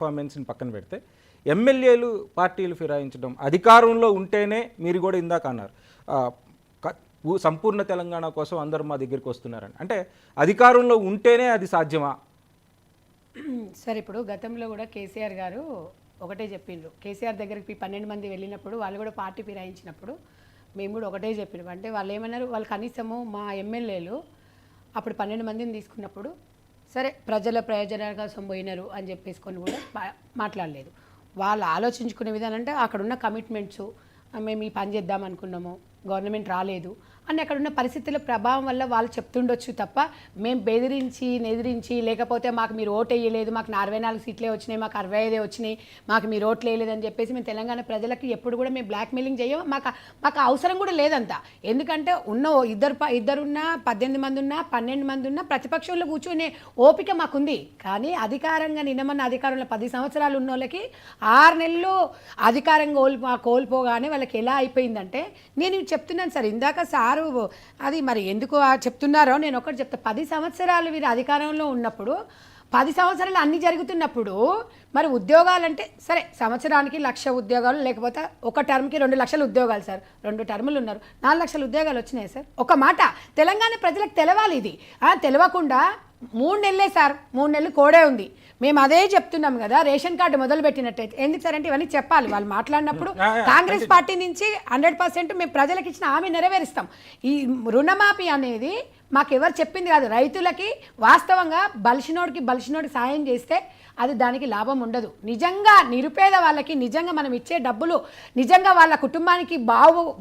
పర్ఫార్మెన్స్ని పక్కన పెడితే ఎమ్మెల్యేలు పార్టీలు ఫిరాయించడం అధికారంలో ఉంటేనే మీరు కూడా ఇందాక అన్నారు సంపూర్ణ తెలంగాణ కోసం అందరూ మా దగ్గరికి వస్తున్నారని. అంటే అధికారంలో ఉంటేనే అది సాధ్యమా? సార్ ఇప్పుడు గతంలో కూడా కేసీఆర్ గారు ఒకటే చెప్పిండ్రు. కేసీఆర్ దగ్గరికి 12 మంది వెళ్ళినప్పుడు వాళ్ళు కూడా పార్టీ ఫిరాయించినప్పుడు మేము కూడా ఒకటే చెప్పినాం. అంటే వాళ్ళు ఏమన్నారు, వాళ్ళు కనీసము మా ఎమ్మెల్యేలు అప్పుడు 12 మందిని తీసుకున్నప్పుడు సరే ప్రజల ప్రయోజనాల కోసం పోయినారు అని చెప్పేసుకొని కూడా మాట్లాడలేదు. వాళ్ళు ఆలోచించుకునే విధానం అంటే అక్కడున్న కమిట్మెంట్స్, మేము ఈ పని చేద్దాం అనుకున్నాము, గవర్నమెంట్ రాలేదు అని అక్కడున్న పరిస్థితుల ప్రభావం వల్ల వాళ్ళు చెప్తుండొచ్చు తప్ప మేము ఎదిరించి లేకపోతే మాకు మీరు ఓటు వేయలేదు, మాకు 44 సీట్లే వచ్చినాయి, మాకు 65 వచ్చినాయి, మాకు మీరు ఓట్లు వేయలేదు అని చెప్పేసి మేము తెలంగాణ ప్రజలకి ఎప్పుడు కూడా మేము బ్లాక్మెయిలింగ్ చేయము. మాకు అవసరం కూడా లేదంతా. ఎందుకంటే ఉన్న ఇద్దరున్నా 18 మంది ఉన్నా 12 మంది ఉన్నా ప్రతిపక్షంలో కూర్చునే ఓపిక మాకుంది. కానీ అధికారంగా నిన్నమన్న అధికారంలో 10 సంవత్సరాలు ఉన్న వాళ్ళకి 6 నెలలు అధికారం కోల్పోగానే వాళ్ళకి ఎలా అయిపోయిందంటే, నేను చెప్తున్నాను సార్, ఇందాక సారు అది మరి ఎందుకు చెప్తున్నారో నేను ఒకటి చెప్తా. 10 సంవత్సరాలు వీరు అధికారంలో ఉన్నప్పుడు 10 సంవత్సరాలు అన్నీ జరుగుతున్నప్పుడు మరి ఉద్యోగాలంటే సరే సంవత్సరానికి 1,00,000 ఉద్యోగాలు, లేకపోతే ఒక టర్మ్కి 2 లక్షల ఉద్యోగాలు సార్. 2 టర్ములు ఉన్నారు, 4 లక్షల ఉద్యోగాలు వచ్చినాయి సార్. ఒక మాట తెలంగాణ ప్రజలకు తెలవాలి. ఇది తెలవకుండా 3 నెలలే సార్, 3 నెలలు కోడే ఉంది. మేము అదే చెప్తున్నాం కదా, రేషన్ కార్డు మొదలు పెట్టినట్టయితే ఎందుకు సార్ అంటే ఇవన్నీ చెప్పాలి. వాళ్ళు మాట్లాడినప్పుడు కాంగ్రెస్ పార్టీ నుంచి 100% మేము ప్రజలకు ఇచ్చిన హామీ నెరవేరుస్తాం. ఈ రుణమాఫీ అనేది మాకు ఎవరు చెప్పింది కాదు. రైతులకి వాస్తవంగా బలిసినోడికి సాయం చేస్తే అది దానికి లాభం ఉండదు. నిజంగా నిరుపేద వాళ్ళకి నిజంగా మనం ఇచ్చే డబ్బులు నిజంగా వాళ్ళ కుటుంబానికి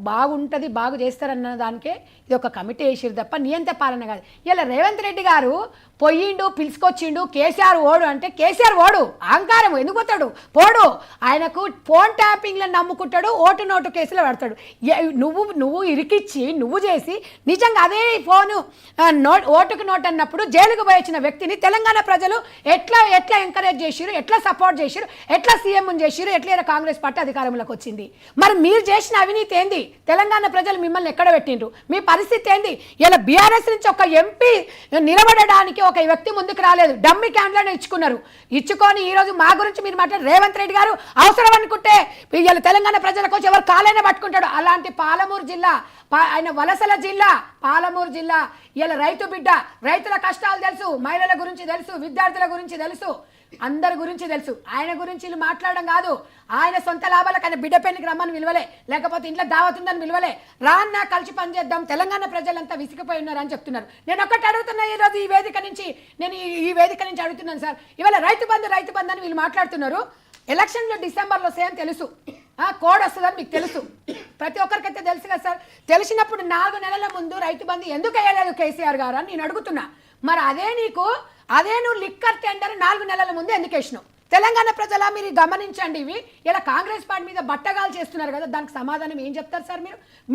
బాగుంటుంది, బాగు చేస్తారన్న దానికే ఇది ఒక కమిటీ వేసిరు తప్ప నియంత పాలన కాదు. ఇలా రేవంత్ రెడ్డి గారు పొయ్యిండు, పిలుచుకొచ్చిండు, కేసీఆర్ ఓడు అంటే కేసీఆర్ ఓడు అహంకారం ఎందుకు పోతాడు, పోడు. ఆయనకు ఫోన్ ట్యాపింగ్లను నమ్ముకుంటాడు, ఓటు నోటు కేసులో పెడతాడు. నువ్వు ఇరికిచ్చి నువ్వు చేసి నిజంగా అదే ఫోను ఓటుకు నోటు అన్నప్పుడు జైలుకు పోయించిన వ్యక్తిని తెలంగాణ ప్రజలు ఎట్లా ఎంకరేజ్ చేసిరు, ఎట్లా సపోర్ట్ చేసిరు, ఎట్లా సీఎం చేసిరు, ఎట్లా కాంగ్రెస్ పార్టీ అధికారంలోకి వచ్చింది. మరి మీరు చేసిన అవినీతి ఏంది? తెలంగాణ ప్రజలు మిమ్మల్ని ఎక్కడ పెట్టిండ్రు? మీ పరిస్థితి ఏంది? ఇలా బీఆర్ఎస్ నుంచి ఒక ఎంపీ నిలబడడానికి ఒక వ్యక్తి ముందుకు రాలేదు. డమ్మి క్యాండ్లను ఇచ్చుకొని ఈ రోజు మా గురించి మీరు మాట్లాడు రేవంత్ రెడ్డి గారు అవసరం అనుకుంటే ఇలా తెలంగాణ ప్రజలకు వచ్చి ఎవరు కాలైనా పట్టుకుంటాడు. అలాంటి పాలమూరు జిల్లా, ఆయన వలసల జిల్లా పాలమూరు జిల్లా, ఇలా రైతు బిడ్డ, రైతుల కష్టాలు తెలుసు, మహిళల గురించి తెలుసు, విద్యార్థుల గురించి తెలుసు, అందరి గురించి తెలుసు. ఆయన గురించి మాట్లాడడం కాదు, ఆయన సొంత లాభాలకు ఆయన బిడ్డ పెళ్లికి రమ్మని విలువలే, లేకపోతే ఇంట్లో దావతుందని విలువలే, రాన్నా కలిసి పనిచేద్దాం, తెలంగాణ ప్రజలంతా విసిగిపోయి ఉన్నారు అని చెప్తున్నారు. నేను ఒకటి అడుగుతున్నా ఈరోజు ఈ వేదిక నుంచి అడుగుతున్నాను సార్. ఇవాళ రైతు బంధు అని వీళ్ళు మాట్లాడుతున్నారు. ఎలక్షన్లో డిసెంబర్లో సేమ్ తెలుసు, కోడ్ వస్తుందని మీకు తెలుసు, ప్రతి ఒక్కరికైతే తెలుసు కదా సార్. తెలిసినప్పుడు 4 నెలల ముందు రైతు బంధు ఎందుకు వేయలేదు కేసీఆర్ గారు అని నేను అడుగుతున్నా. మరి అదే నువ్వు లిక్కర్ టెండర్ 4 నెలల ముందు ఎందుకు వేసినావు? తెలంగాణ ప్రజల మీరు గమనించండి. ఇవి ఇలా కాంగ్రెస్ పార్టీ మీద బట్టగాలు చేస్తున్నారు కదా, దానికి సమాధానం ఏం చెప్తారు సార్?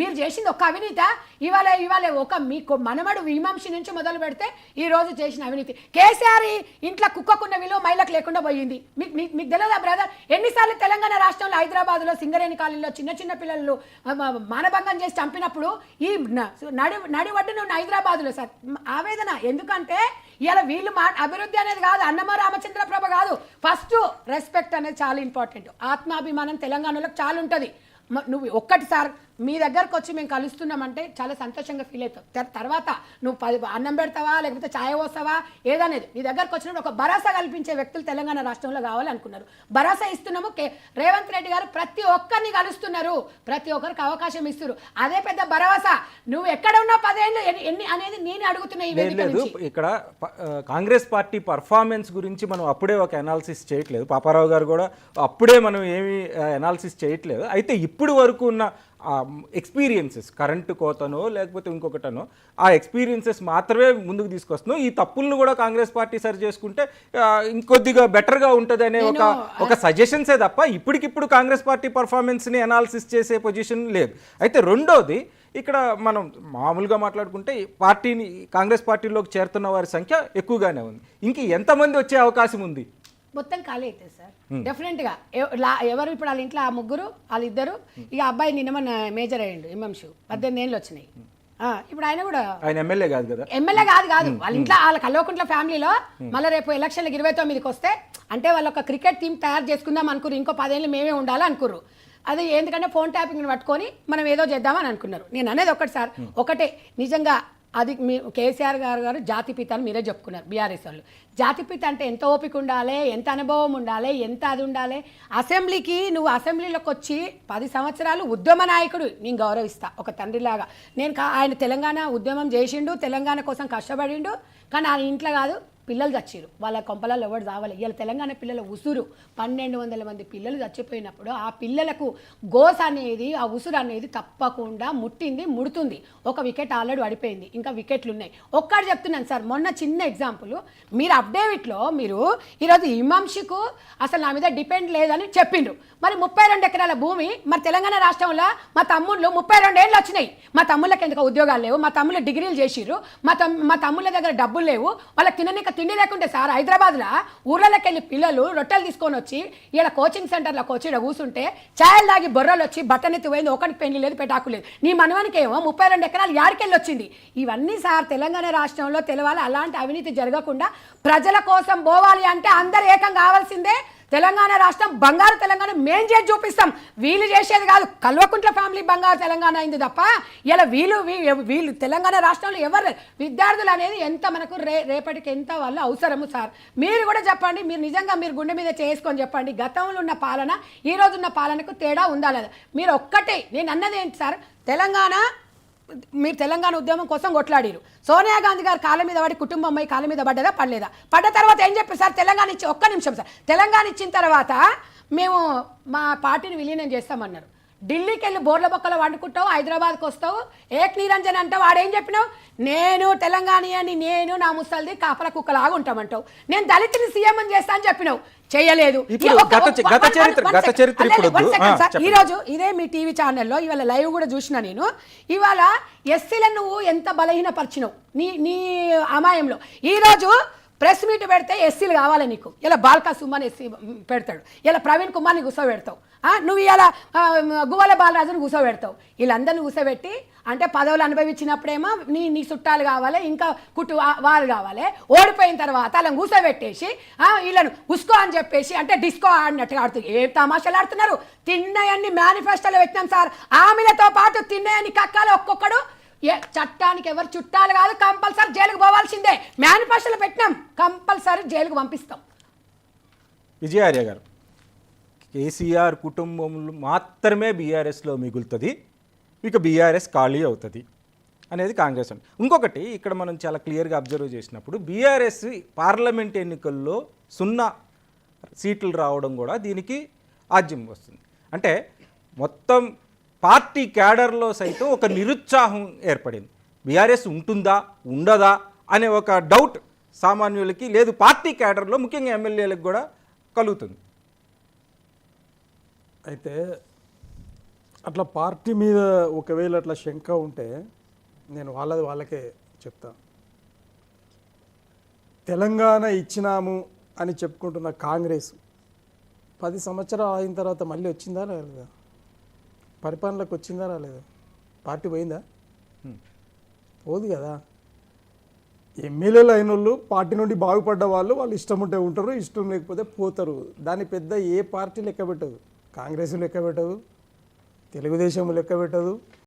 మీరు చేసింది ఒక అవినీత. ఇవాళ ఒక మీకు మనమడు విమర్శ నుంచి మొదలు పెడితే ఈ రోజు చేసిన అవినీతి. కేసీఆర్ ఇంట్లో కుక్కకున్న విలువ మహిళకు లేకుండా పోయింది. మీకు తెలియదా బ్రదర్? ఎన్నిసార్లు తెలంగాణ రాష్ట్రంలో హైదరాబాద్లో సింగరేణి కాలనీలో చిన్న పిల్లలు మానభంగం చేసి చంపినప్పుడు ఈ నడి ఒడ్డున ఉన్న హైదరాబాద్లో సార్ ఆవేదన. ఎందుకంటే ఇలా వీళ్ళు అభివృద్ధి అనేది కాదు, అన్నమ రామచంద్ర ప్రభ కాదు, ఫస్ట్ రెస్పెక్ట్ అనేది చాలా ఇంపార్టెంట్. ఆత్మాభిమానం తెలంగాణలో చాలా ఉంటుంది. నువ్వు ఒక్కటి సార్ మీ దగ్గరకు వచ్చి మేము కలుస్తున్నామంటే చాలా సంతోషంగా ఫీల్ అవుతావు. తర్వాత నువ్వు అన్నం పెడతావా లేకపోతే ఛాయ్ పోస్తావా ఏదనేది నీ దగ్గరకు వచ్చినప్పుడు ఒక భరోసా కల్పించే వ్యక్తులు తెలంగాణ రాష్ట్రంలో కావాలనుకున్నారు. భరోసా ఇస్తున్నాము. రేవంత్ రెడ్డి గారు ప్రతి ఒక్కరిని కలుస్తున్నారు, ప్రతి ఒక్కరికి అవకాశం ఇస్తున్నారు. అదే పెద్ద భరోసా. నువ్వు ఎక్కడ ఉన్నా 10 ఏళ్ళు ఎన్ని అనేది నేను అడుగుతున్నా. ఈ వేదిక నుంచి ఇక్కడ కాంగ్రెస్ పార్టీ పర్ఫార్మెన్స్ గురించి మనం అప్పుడే ఒక అనాలిసిస్ చేయట్లేదు. పాపారావు గారు కూడా అప్పుడే మనం ఏమి అనాలిసిస్ చేయట్లేదు. అయితే ఇప్పుడు వరకు ఉన్న ఎక్స్పీరియన్సెస్, కరెంటు కోతనో లేకపోతే ఇంకొకటనో, ఆ ఎక్స్పీరియన్సెస్ మాత్రమే ముందుకు తీసుకొస్తున్నాం. ఈ తప్పులను కూడా కాంగ్రెస్ పార్టీ సరి చేసుకుంటే ఇంకొద్దిగా బెటర్గా ఉంటుంది అనే ఒక సజెషన్సే తప్ప ఇప్పటికిప్పుడు కాంగ్రెస్ పార్టీ పర్ఫార్మెన్స్ని అనాలిసిస్ చేసే పొజిషన్ లేదు. అయితే రెండోది, ఇక్కడ మనం మామూలుగా మాట్లాడుకుంటే కాంగ్రెస్ పార్టీలోకి చేరుతున్న వారి సంఖ్య ఎక్కువగానే ఉంది. ఇంక ఎంతమంది వచ్చే అవకాశం ఉంది? మొత్తం ఖాళీ అవుతుంది సార్ డెఫినెట్గా. ఎవరు ఇప్పుడు వాళ్ళ ఇంట్లో ఆ ముగ్గురు వాళ్ళిద్దరు, ఇక అబ్బాయి నిన్న మేజర్ అయ్యిండు, ఎంఎంషు 18 ఏళ్ళు వచ్చినాయి. ఇప్పుడు ఆయన కూడా ఆయన ఎమ్మెల్యే కాదు కదా. ఎమ్మెల్యే కాదు వాళ్ళ ఇంట్లో వాళ్ళ కల్వకుంట్ల ఫ్యామిలీలో మళ్ళీ రేపు ఎలక్షన్లకు 29కి వస్తే అంటే వాళ్ళు ఒక క్రికెట్ టీం తయారు చేసుకుందాం అనుకున్నారు. ఇంకో 10 ఏళ్ళు మేమే ఉండాలి అనుకున్నారు. అది ఎందుకంటే ఫోన్ ట్యాపింగ్ని పట్టుకొని మనం ఏదో చేద్దామని అనుకున్నారు. నేను అనేది ఒకటి సార్, ఒకటే నిజంగా అది మీ కేసీఆర్ గారు జాతిపిత అని మీరే చెప్పుకున్నారు. బీఆర్ఎస్ వాళ్ళు జాతిపిత అంటే ఎంత ఓపిక ఉండాలి, ఎంత అనుభవం ఉండాలి, ఎంత అది ఉండాలి. అసెంబ్లీకి నువ్వు అసెంబ్లీలోకి వచ్చి 10 సంవత్సరాలు ఉద్యమ నాయకుడు నేను గౌరవిస్తా ఒక తండ్రిలాగా. ఆయన తెలంగాణ ఉద్యమం చేసిండు, తెలంగాణ కోసం కష్టపడిండు. కానీ ఆయన ఇంట్లో కాదు, పిల్లలు చచ్చిరు, వాళ్ళ కొంపలలో ఎవరు చావాలి. ఇవాళ తెలంగాణ పిల్లల ఉసురు 1200 మంది పిల్లలు చచ్చిపోయినప్పుడు ఆ పిల్లలకు గోస్ అనేది, ఆ ఉసురు అనేది తప్పకుండా ముడుతుంది. ఒక వికెట్ ఆల్రెడీ పడిపోయింది, ఇంకా వికెట్లు ఉన్నాయి. ఒక్కటి చెప్తున్నాను సార్, మొన్న చిన్న ఎగ్జాంపుల్, మీరు అప్డేవిట్లో మీరు ఈరోజు ఇమాంషికు అసలు నా మీద డిపెండ్ లేదని చెప్పిండ్రు. మరి 32 ఎకరాల భూమి మరి తెలంగాణ రాష్ట్రంలో మా తమ్ముళ్ళు 32 ఏళ్ళు వచ్చినాయి. మా తమ్ముళ్ళకి ఎందుకు ఉద్యోగాలు లేవు, మా తమ్ముళ్ళు డిగ్రీలు చేసిర్రు, మా తమ్ముళ్ళ దగ్గర డబ్బులు లేవు, వాళ్ళకి తిండి లేకుంటే సార్ హైదరాబాద్లో ఊర్లలోకి వెళ్ళి పిల్లలు రొట్టెలు తీసుకొని వచ్చి ఇలా కోచింగ్ సెంటర్లోకి వచ్చి ఇక్కడ కూర్చుంటే ఛాయలు దాగి బొర్రలు వచ్చి బట్టనెత్తి పోయింది, ఒకరికి పెళ్లి లేదు, పెటాకు లేదు. నీ మనవానికి ఏమో 32 ఎకరాలు యాడికెళ్ళి వచ్చింది. ఇవన్నీ సార్ తెలంగాణ రాష్ట్రంలో తెలవాలి. అలాంటి అవినీతి జరగకుండా ప్రజల కోసం పోవాలి అంటే అందరు ఏకం కావాల్సిందే. తెలంగాణ రాష్ట్రం బంగారు తెలంగాణ మేం చేసి చూపిస్తాం, వీళ్ళు చేసేది కాదు. కల్వకుంట్ల ఫ్యామిలీ బంగారు తెలంగాణ అయింది తప్ప ఇలా వీళ్ళు తెలంగాణ రాష్ట్రంలో ఎవరు విద్యార్థులు అనేది ఎంత మనకు రేపటికి ఎంత వాళ్ళు అవసరము సార్. మీరు కూడా చెప్పండి, మీరు నిజంగా మీరు గుండె మీద చేసుకొని చెప్పండి, గతంలో ఉన్న పాలన ఈ రోజున్న పాలనకు తేడా ఉందా లేదా. మీరు ఒక్కటే నేను అన్నది ఏంటి సార్, మీరు తెలంగాణ ఉద్యమం కోసం కొట్లాడిరు. సోనియా గాంధీ గారు కాళ్ళ మీద పడి కుటుంబం అమ్మాయి కాళ్ళ మీద పడ్డదా పడలేదా? పడ్డ తర్వాత ఏం చెప్పారు సార్, తెలంగాణ ఇచ్చి ఒక్క నిమిషం సార్, తెలంగాణ ఇచ్చిన తర్వాత మేము మా పార్టీని విలీనం చేస్తామన్నారు. ఢిల్లీకి వెళ్ళి బోర్ల బొక్కలు వండుకుంటావు, హైదరాబాద్కి వస్తావు, ఏక్ నిరంజన్ అంటావు. వాడేం చెప్పినావు, నేను తెలంగాణ నేను నా ముసలిది కాపల కుక్కలాగా ఉంటామంటావు. నేను దళితుని సీఎం అని చేస్తా అని చెప్పినావు, చేయలేదు. ఈ రోజు ఇదే మీ టీవీ ఛానల్లో ఇవాళ లైవ్ కూడా చూసిన నేను. ఇవాళ ఎస్సీలను నువ్వు ఎంత బలహీనపరిచినావు నీ అమాయంలో. ఈ రోజు ప్రెస్ మీట్ పెడితే ఎస్సీలు కావాలి నీకు. ఇలా బాల్కా సుమన్ ఎస్సీ పెడతాడు, ఇలా ప్రవీణ్ కుమార్ని కూర్చోబెడతావు, నువ్వు ఇలా గువ్వల బాలరాజుని కూర్చోబెడతావు. వీళ్ళందరినీ కూర్చోబెట్టి అంటే పదవులు అనుభవించినప్పుడేమో నీ చుట్టాలు కావాలి, ఇంకా వాళ్ళు కావాలి. ఓడిపోయిన తర్వాత అలా కూర్చోబెట్టేసి వీళ్ళను ఉస్కో అని చెప్పేసి అంటే డిస్కో ఆడినట్టుగా ఆడుతుంది. ఏ తమాషాలు ఆడుతున్నారు. తిన్నయన్ని మేనిఫెస్టోలో పెట్టినాం సార్, ఆమెలతో పాటు తిన్నయన్ని కక్కాలి. ఒక్కొక్కడు చట్టానికి ఎవరు చుట్టాలు కాదు, కంపల్సరీ జైలుకు పోవాల్సిందే. మేనిఫెస్టోలో పెట్టినాం, కంపల్సరీ జైలుకు పంపిస్తాం. విజయార్య గారు, కేసీఆర్ కుటుంబంలో మాత్రమే బీఆర్ఎస్లో మిగులుతుంది, ఇక బీఆర్ఎస్ ఖాళీ అవుతుంది అనేది కాంగ్రెస్ అండి. ఇంకొకటి ఇక్కడ మనం చాలా క్లియర్గా అబ్జర్వ్ చేసినప్పుడు బీఆర్ఎస్ పార్లమెంట్ ఎన్నికల్లో 0 సీట్లు రావడం కూడా దీనికి ఆజ్యం వస్తుంది. అంటే మొత్తం పార్టీ క్యాడర్లో సైతం ఒక నిరుత్సాహం ఏర్పడింది. బీఆర్ఎస్ ఉంటుందా ఉండదా అనే ఒక డౌట్ సామాన్యులకి లేదు, పార్టీ క్యాడర్లో ముఖ్యంగా ఎమ్మెల్యేలకు కూడా కలుగుతుంది. అయితే అట్లా పార్టీ మీద ఒకవేళ అట్లా శంక ఉంటే నేను వాళ్ళకే చెప్తా. తెలంగాణ ఇచ్చినాము అని చెప్పుకుంటున్న కాంగ్రెస్ 10 సంవత్సరాలు అయిన తర్వాత మళ్ళీ వచ్చిందా రాలేదా? పరిపాలనలోకి వచ్చిందా రాలేదా? పార్టీ పోయిందా? పోదు కదా. ఎమ్మెల్యేలు అయిన వాళ్ళు, పార్టీ నుండి బాగుపడ్డ వాళ్ళు ఇష్టం ఉంటే ఉంటారు, ఇష్టం లేకపోతే పోతారు. దాన్ని పెద్ద ఏ పార్టీ లెక్క పెట్టదు. కాంగ్రెస్ లెక్క పెట్టదు, తెలుగుదేశం లెక్క పెట్టదు,